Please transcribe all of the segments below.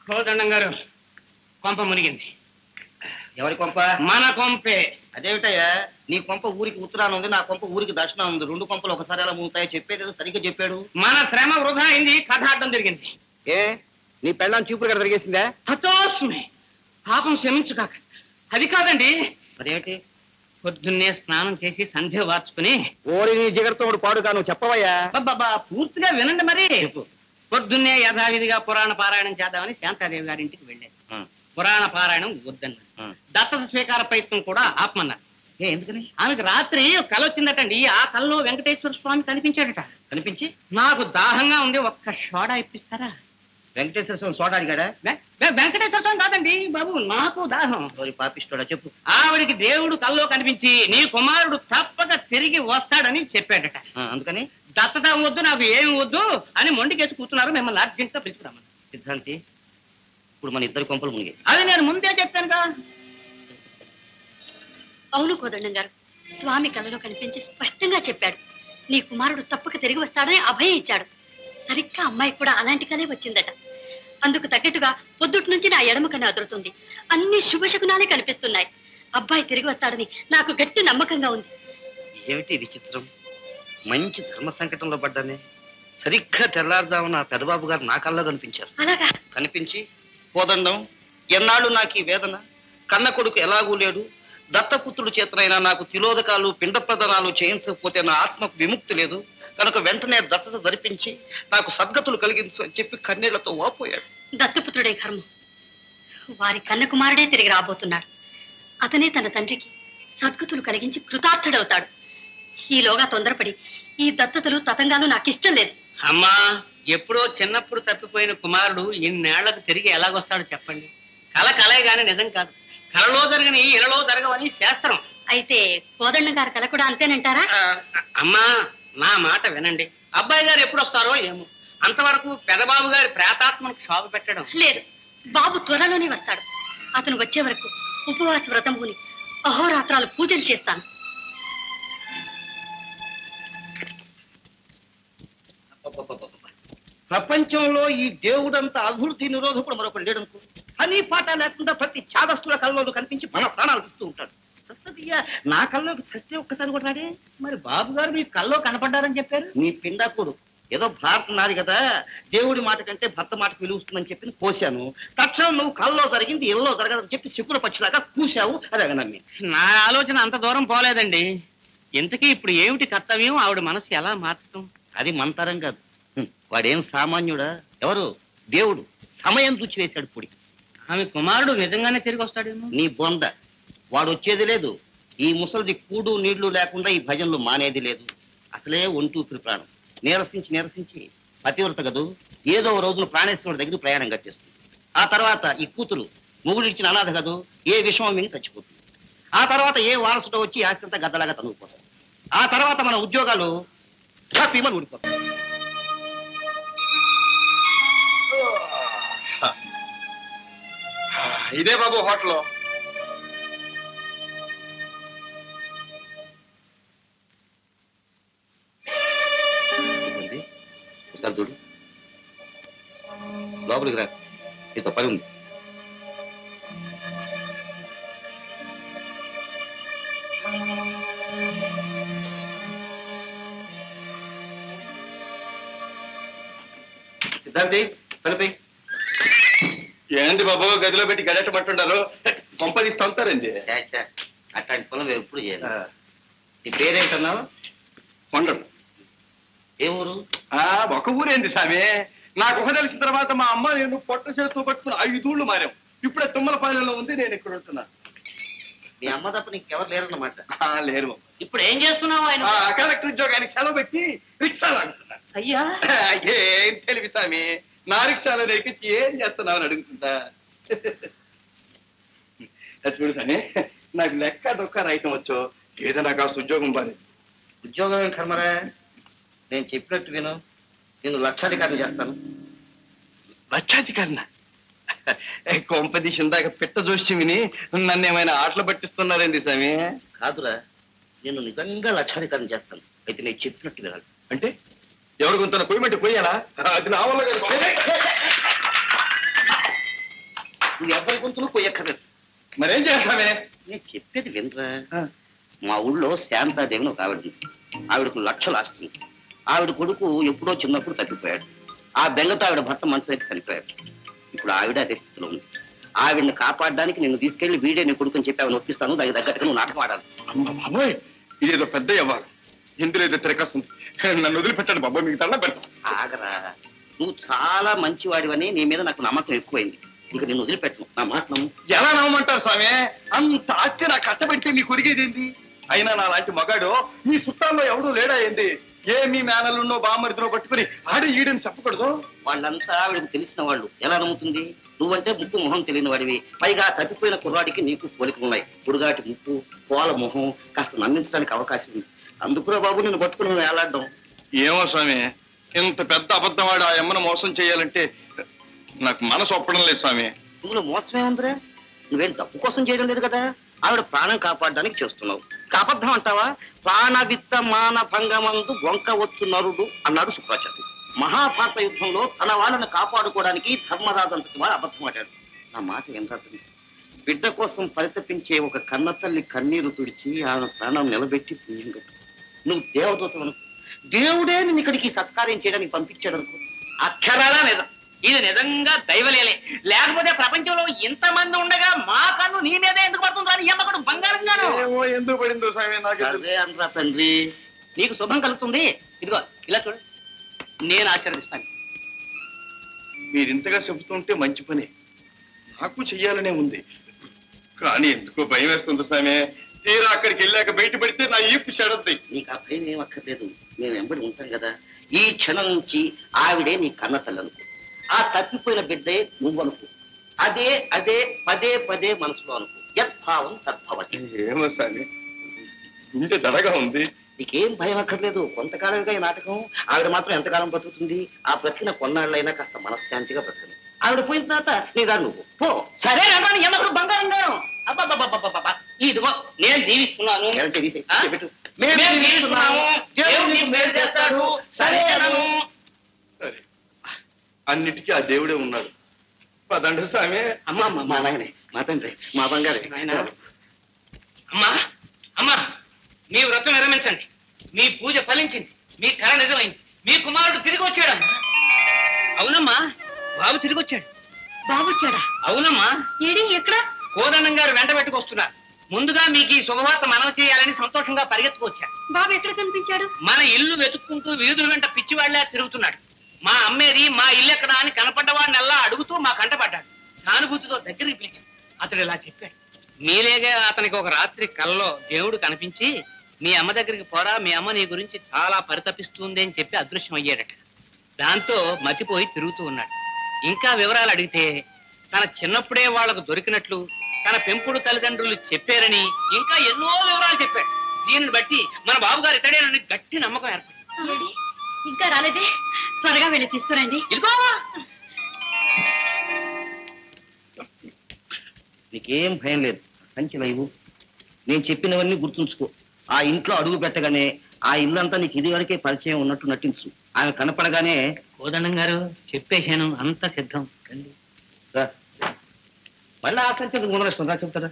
కోదండం గారు కొంప మునిగింది. ఎవరి కొంప? మన కొంపే. అదేమిటయ్యా, నీ కొంప ఊరికి ఉత్తరాన ఉంది, నా కొంప ఊరికి దక్షిణాన ఉంది. రెండు కొంపలు ఒకసారి ఎలా మునుగుతాయో చెప్పేది సరిగ్గా చెప్పాడు. మన శ్రమ వృధా అయింది, కథ అడ్డం జరిగింది. ఏ నీ పెళ్ళాన్ని చూపుడు కదా జరిగేసిందా? హతోస్మి, పాపం క్షమించుకాక. అది కాదండి. అదేమిటి? పొద్దున్నే స్నానం చేసి సంధ్య వార్చుకుని. ఓరి నీ జిగర్తోడు పాడుగా నువ్వు చెప్పవయ్యా. బాబా పూర్తిగా వినండి మరి. పొద్దున్నే యథావిధిగా పురాణ పారాయణం చేద్దామని శాంతాదేవి గారి ఇంటికి వెళ్ళాను. పురాణ పారాయణం వద్దన్నారు. దత్తత స్వీకార ప్రయత్నం కూడా ఆపమన్నారు. ఎందుకని? ఆమెకు రాత్రి కల వచ్చిందటండి. ఆ కల్లో వెంకటేశ్వర స్వామి కనిపించాడట. కనిపించి నాకు దాహంగా ఉంది, ఒక్క సోడా ఇప్పిస్తారా? వెంకటేశ్వర స్వామి సోడా అడిగాడా? వెంకటేశ్వర స్వామి కాదండి బాబు, నాకు దాహం. పాపిస్తోడా చెప్పు. ఆవిడికి దేవుడు కల్లో కనిపించి నీ కుమారుడు తప్పక తిరిగి వస్తాడని చెప్పాడట. అందుకని దత్తత వద్దు, నాకు ఏమి వద్దు అని మొండికేసి కూర్చున్నారు. మిమ్మల్ని అర్జెంట్గా పిలుచుకురామని. సిద్ధాంతి, ఇప్పుడు మన ఇద్దరు కొంపలు మునిగి. అది నేను ముందే చెప్పాను కదా. అవును కోదండం గారు, స్వామి కలలో కనిపించి స్పష్టంగా చెప్పాడు, నీ కుమారుడు తప్పక తిరిగి వస్తాడని అభయం ఇచ్చాడు. సరిగ్గా అమ్మాయి కూడా అలాంటి కలే వచ్చిందట. అందుకు తగ్గట్టుగా పొద్దుటి నుంచి నా ఎడమ కన్ను అదురుతుంది. అన్ని శుభశకునాలే కనిపిస్తున్నాయి. అబ్బాయి తిరిగి వస్తాడని నాకు గట్టి నమ్మకంగా ఉంది. ఏమిటి విచిత్రం? మంచి ధర్మ సంకటంలో పడ్డానే. సరిగ్గా తెల్లారుదామన్న పెదబాబు గారు నా కల్లో కనిపించారు. అలాగా? కనిపించి, కోదండం, ఎన్నాళ్ళు నాకు ఈ వేదన, కన్న కొడుకు ఎలాగూ లేడు, దత్తపుత్రుడు చేతనైనా నాకు తిలోదకాలు పిండ ప్రదానాలు చేయించకపోతే నా ఆత్మకు విముక్తి లేదు కనుక వెంటనే దత్తత ధరిపించి నాకు సద్గతులు కలిగించు అని చెప్పి కన్నీళ్లతో వాపోయాడు. దత్తపుత్రుడే కర్మ. వారి కన్న కుమారుడే తిరిగి రాబోతున్నాడు. అతనే తన తండ్రికి సద్గతులు కలిగించి కృతార్థుడవుతాడు. ఈలోగా తొందరపడి ఈ దత్తతలు తతంగాలు నాకు ఇష్టం లేదు. అమ్మా, ఎప్పుడో చిన్నప్పుడు తప్పిపోయిన కుమారుడు ఇన్నేళ్లకు తిరిగి ఎలాగొస్తాడో చెప్పండి. కలే గాని నిజం కాదు. కలలో జరగని ఇలలో జరగవని శాస్త్రం. అయితే కోదండం గారి కల కూడా అంతేనంటారా? అమ్మా, నా మాట వినండి. అబ్బాయి గారు ఎప్పుడు వస్తారో ఏమో. అంతవరకు పెదబాబు గారి ప్రేతాత్మను క్షోభ పెట్టడం లేదు. బాబు త్వరలోనే వస్తాడు. అతను వచ్చే వరకు ఉపవాస వ్రతం పూని అహోరాత్రాలు పూజలు చేస్తాను. ప్రపంచంలో ఈ దేవుడంత అభివృద్ధి నిరోధకుడు మరొకటి లేడనుకో. అని పాట లేకుండా ప్రతి చాదస్తుల కల్లోనూ కనిపించి మన ప్రాణాలు ఇస్తూ ఉంటాడు. నా కల్లోకి ప్రతి ఒక్కసారి కూడా రాడే. మరి బాబు గారు మీ కల్లో కనపడ్డారని చెప్పారు. నీ పిండాకుడు ఏదో భారత నాది కదా, దేవుడి మాట కంటే భర్త మాటకు విలువస్తుందని చెప్పి కోశాను. తక్షణం నువ్వు కల్లో జరిగింది ఇల్లో జరగదని చెప్పి శకుల పక్షిలాగా కూశావు. అదే నమ్మి నా ఆలోచన అంత దూరం పోలేదండి. ఇంతకీ ఇప్పుడు ఏమిటి కర్తవ్యం? ఆవిడ మనసు ఎలా మార్చడం? అది మంతరం కాదు. వాడేం సామాన్యుడా? ఎవరు? దేవుడు సమయం చూచి వేశాడు పొడి. ఆమె కుమారుడు నిజంగానే తిరిగి వస్తాడేమో. నీ బొంద, వాడు వచ్చేది లేదు. ఈ ముసలిది కూడు నీళ్లు లేకుండా ఈ భజనలు మానేది లేదు. అసలే ఒంటూపిరి ప్రాణం. నీరసించి పతివ్రత గదు ఏదో రోజున ప్రాణేశ్వరుడి దగ్గర ప్రయాణం కట్టేస్తుంది. ఆ తర్వాత ఈ కూతురు మొగుడు ఇచ్చిన అనాథ గదు ఏ విషమం మింగి చచ్చిపోతుంది. ఆ తర్వాత ఏ వారసుతో వచ్చి ఆస్తంతా గద్దలాగా తనుగుపోతాయి. ఆ తర్వాత మన ఉద్యోగాలు హ్యాపీమని ఊడిపోతాయి. ఇదే బాబు హోటల్. చూడు, లోపలికి రా, నీతో పని ఉంది. సిద్ధాంతి, కలిపి. ఏంది బాబు గదిలో పెట్టి గడెట్టమంటున్నారు? కొంపదీసి తంతారండి. అట్లాంటి పనులు ఎప్పుడు చేయాలి. నీ పేరేంటన్నావు? కొండలు. ఏ ఊరు? ఒక ఊరేంది స్వామి. నాకు ఊహ తెలిసిన తర్వాత మా అమ్మ నేను పొట్ట చేతితో పట్టుకుని 5 ఊళ్ళు మారాం. ఇప్పుడే తుమ్మలపాలెంలో ఉంది, నేను ఇక్కడ ఉంటున్నా. మీ అమ్మ తప్ప నీకెవరు లేరన్నమాట. లేరు. ఇప్పుడు ఏం చేస్తున్నావు? ఆయన కలెక్టర్ ఉద్యోగానికి సెలవు పెట్టి రిక్షాలు అంటున్నా. అయ్యా ఏం తెలివి స్వామి, నా రిక్షాలో ఎక్కించి ఏం చేస్తున్నావు అని అడుగుతుందా? చూడు స్వామి, నాకు లెక్క దొక్క రైతం వచ్చు. ఏదైనా కాస్త ఉద్యోగం పని. ఉద్యోగం కర్మరా, నేను చెప్పినట్టు విను. నేను లక్షాధికారిని చేస్తాను. లక్షాధికారిన? కొంపదీసి ఇందాక పిట్ట జోషి విని నన్ను ఏమైనా ఆటలు పట్టిస్తున్నారేంది స్వామి? కాదురా, నేను నిజంగా లక్షాధికారిని చేస్తాను. అయితే నేను చెప్పినట్టు వినాలి. అంటే ఎవరు కొంత పొయ్యమంటే పోయాలా? అది నా వల్ల గొంతులు కొయ్యక్కర్లేదు. మరేం చేస్తామే? నేను చెప్పేది వినరా. మా ఊళ్ళో శాంతాదేవిని ఒక ఆవిడ ఉంది. ఆవిడకు లక్షలు ఆస్తుంది. ఆవిడ కొడుకు ఎప్పుడో చిన్నప్పుడు తప్పిపోయాడు. ఆ బెంగతో ఆవిడ భర్త మనసు అయితే చనిపోయాడు. ఇప్పుడు ఆవిడ అదే స్థితిలో ఉంది. ఆవిడని కాపాడడానికి నిన్ను తీసుకెళ్లి వీడే నీ కొడుకుని చెప్పి ఆవిడ ఒప్పిస్తాను. దానికి తగ్గట్టుగా నువ్వు నాటకం ఆడాలి. అమ్మ బాబోయ్, ఇదేదో పెద్ద వ్యవహారం. ఇందులో ఏదో తిరగస్తుంది. నన్ను వదిలిపెట్టండి బాబోయ్, మీకు దండం పెడతా. ఆగరా, నువ్వు చాలా మంచివాడివని నీ మీద నాకు నమ్మకం ఎక్కువైంది. ఇక నిన్ను వదిలిపెట్టను. నా మాట నమ్ము. ఎలా నమ్మమంటారు స్వామి? అంత ఆస్తి నాకు కట్టబెడితే నీకు ఒరిగేదేంటి? అయినా నా లాంటి మగాడు మీ చుట్టాల్లో ఎవడూ లేడా ఏంది? ఏ మీ మేనలున్నో బామ్మరితో పట్టుకుని ఆడి ఈడని చెప్పకూడదు? వాళ్ళంతా ఆవిడకు తెలిసిన వాళ్ళు. ఎలా నమ్ముతుంది? నువ్వంటే ముక్కు మొహం తెలియని వాడివి. పైగా తప్పిపోయిన కుర్రాడికి నీకు పోలికలు ఉన్నాయి. పొడుగాటి ముక్కు, కోల మొహం, కాస్త నమ్మించడానికి అవకాశం ఉంది. అందుకురా బాబు నిన్ను పట్టుకుని నువ్వు ఏలాడ్డం. ఏమో స్వామి, ఇంత పెద్ద అబద్ధవాడు ఆ అమ్మను మోసం చేయాలంటే నాకు మనసు ఒప్పడం లేదు స్వామి. ఇందులో మోసమే ఉందిరా. నువ్వేం డబ్బు కోసం చేయడం లేదు కదా. ఆవిడ ప్రాణం కాపాడడానికి చేస్తున్నావు. అబద్ధం అంటావా? ప్రాణవిత్త మాన భంగమందు వంక వచ్చు నరుడు అన్నాడు శుక్రాచార్యుడు. మహాభారత యుద్ధంలో తన వాళ్ళని కాపాడుకోవడానికి ధర్మరాజంతటి వాడు అబద్ధం ఆడాడు. నా మాట వినరాదు. బిడ్డ కోసం పరితపించే ఒక కన్న తల్లి కన్నీరు తుడిచి ఆమె ప్రాణం నిలబెట్టి పుణ్యం కట్టు. నువ్వు దేవదూతను. దేవుడే నిన్ను ఇక్కడికి సత్కార్యం చేయడానికి పంపించాడు అనుకో. అక్షరాలా నిజం. ఇది నిజంగా దైవలేలే. లేకపోతే ప్రపంచంలో ఇంతమంది ఉండగా మా కన్ను నీ మీదే ఎందుకు పడుతుందో అని ఎమ్మకడు బంగారంగాను. ఏమో ఎందుకు పడిందో స్వామి నాకు. అదే అనరా తండ్రి, నీకు శుభం కలుగుతుంది. ఇదిగో ఇలా చూడు, నేను ఆశీర్వదిస్తాను. మీరు ఇంతగా చెబుతుంటే మంచి పని. నాకు చెయ్యాలనే ఉంది. కానీ ఎందుకో భయం వేస్తుంది స్వామి. తీరా అక్కడికి వెళ్ళాక బయట పడితే నా ఈపు చెడద్ది. నీకు ఆ భయం ఏం అక్కర్లేదు. మేము వెంబడి ఉంటాం కదా. ఈ క్షణం నుంచి ఆవిడే నీ కన్న తల్లి అనుకో. ఆ తప్పిపోయిన బిడ్డే నువ్వు అనుకో. అదే అదే పదే పదే మనసులో అనుకో. యద్భావం తద్భవతి. ఏమో స్వామి, గుండె దడగా ఉంది. నీకేం భయం అక్కర్లేదు. కొంతకాలంగా ఈ నాటకం. ఆవిడ మాత్రం ఎంతకాలం బ్రతుకుతుంది? ఆ బ్రతికిన కొన్నాళ్ళైనా కాస్త మనశ్శాంతిగా బ్రతకని. ఆవిడ పోయిన తర్వాత నీ దాన్ని నువ్వు పో. సరే అన్నాను, ఎమ్మకడు బంగారంగాను. అబ్బా, ఇదిగో నేను దీవిస్తున్నాను. గ్యారెంటీ తీసేయ్. ఆ? పెట్టు. మేము దీవిస్తున్నాము. దేవుడు నీకు మేలు చేస్తాడు. సరే అన్నాను. సరే, అన్నిటికీ ఆ దేవుడే ఉన్నాడు. పదండి స్వామి. అమ్మా అమ్మ, మా నాయనే, మా తండ్రి, మా బంగారే. అమ్మా అమ్మా, మీ వ్రతం విరమించండి. మీ పూజ ఫలించింది. మీ కళ నిజమైంది. మీ కుమారుడు తిరిగి వచ్చాడమ్మా. అవునమ్మా, బాబు తిరిగి వచ్చాడు. బాబు వచ్చాడా? అవునమ్మా. ఏడి ఎక్కడ? కోదండం గారు వెంట పెట్టుకొస్తున్నారు. ముందుగా మీకు ఈ శుభవార్త మనవి చేయాలని సంతోషంగా పరిగెత్తుకొచ్చాడు. బాబు ఎక్కడ కనిపించాడు? మన ఇల్లు వెతుక్కుంటూ వీధుల వెంట పిచ్చివాళ్లే తిరుగుతున్నాడు. మా అమ్మేది, మా ఇల్లు ఎక్కడా అని కనపడ్డవాడిని అలా అడుగుతూ మా కంటపడ్డాడు. సానుభూతితో దగ్గరికి పిలిచి అతడు ఇలా చెప్పాడు. మీలేగా అతనికి ఒక రాత్రి కలలో దేవుడు కనిపించి మీ అమ్మ దగ్గరికి పోరా, మీ అమ్మ నీ గురించి చాలా పరితపిస్తుంది అని చెప్పి అదృశ్యం అయ్యాడట. దాంతో మతిపోయి తిరుగుతూ ఉన్నాడు. ఇంకా వివరాలు అడిగితే తన చిన్నప్పుడే వాళ్లకు దొరికినట్లు తన పెంపుడు తల్లిదండ్రులు చెప్పారని ఇంకా ఎన్నో వివరాలు చెప్పాడు. దీనిని బట్టి మన బాబు గారు ఇతడేనని గట్టి నమ్మకం ఏర్పడింది. ఏడి ఇంకా రాలేదే? త్వరగా వెళ్ళి తీసుకురండి. ఇదిగో నీకేం భయం లేదు. సంచి వైవు. నేను చెప్పినవన్నీ గుర్తుంచుకో. ఆ ఇంట్లో అడుగు పెట్టగానే ఆ ఇల్లంతా నీకు ఇది వరకే పరిచయం ఉన్నట్టు నటించు. ఆమె కనపడగానే కోదండం గారు చెప్పేశాను, అంతా సిద్ధం. రా. మళ్ళీ ఆకలించే ముందరస్తుందా చెప్తారా?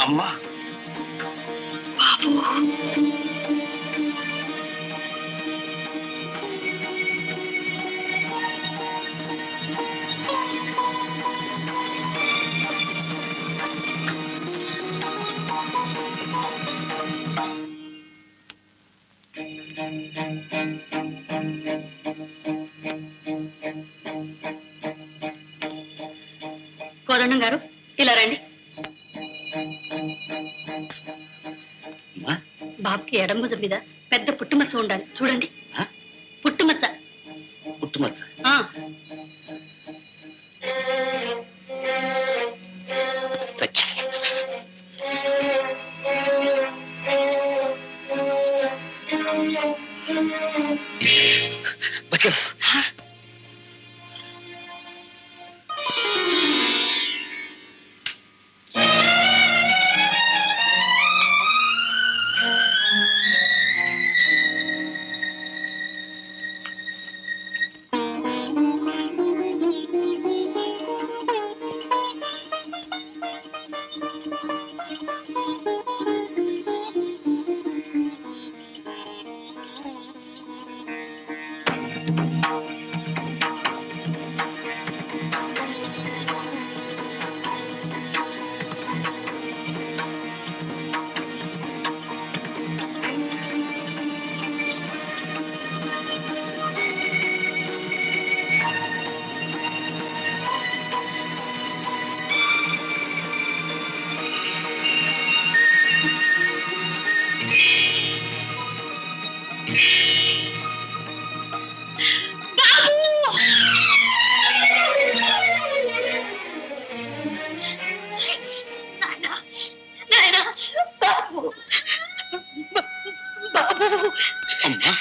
అమ్మా, కోదండం గారు ఇలా రండి. బాబుకి ఎడం భుజం మీద పెద్ద పుట్టుమచ్చ ఉండాలి. చూడండి, పుట్టుమచ్చ. పుట్టుమచ్చ. బాబు అమ్మా